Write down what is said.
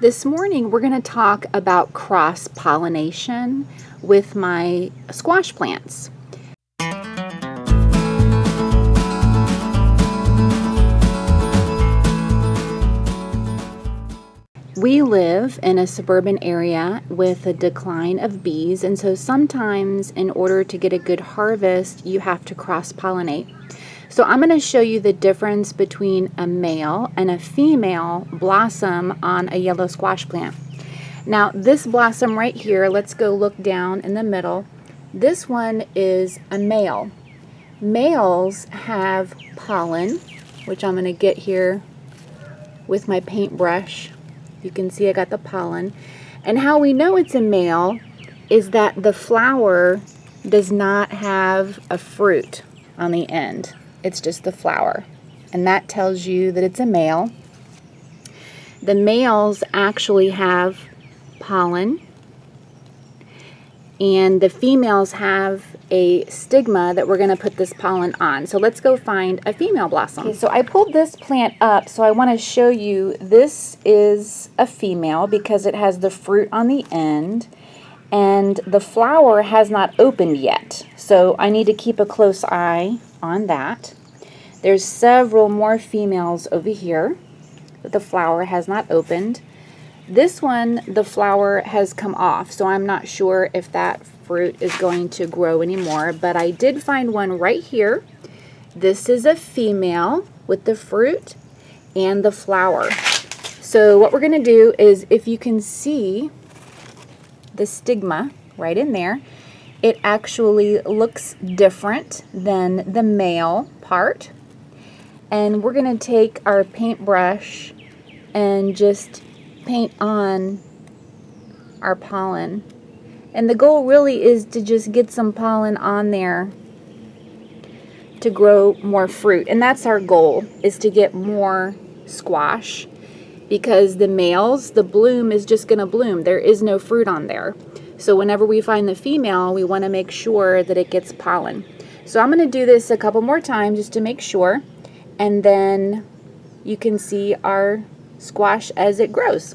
This morning we're going to talk about cross-pollination with my squash plants. We live in a suburban area with a decline of bees, and so sometimes in order to get a good harvest you have to cross-pollinate. So I'm going to show you the difference between a male and a female blossom on a yellow squash plant. Now this blossom right here, let's go look down in the middle. This one is a male. Males have pollen, which I'm going to get here with my paintbrush. You can see I got the pollen. And how we know it's a male is that the flower does not have a fruit on the end. It's just the flower, and that tells you that it's a male. The males actually have pollen, and the females have a stigma that we're going to put this pollen on. So let's go find a female blossom. Okay, so I pulled this plant up, so I want to show you this is a female because it has the fruit on the end, and the flower has not opened yet. So I need to keep a close eye on that. There's several more females over here, but the flower has not opened. This one, the flower has come off, so I'm not sure if that fruit is going to grow anymore, but I did find one right here. This is a female with the fruit and the flower. So what we're going to do is, if you can see the stigma right in there, it actually looks different than the male part. And we're going to take our paintbrush and just paint on our pollen. And the goal really is to just get some pollen on there to grow more fruit. And that's our goal, is to get more squash, because the males, the bloom is just going to bloom. There is no fruit on there. So whenever we find the female, we want to make sure that it gets pollen. So I'm going to do this a couple more times just to make sure, and then you can see our squash as it grows.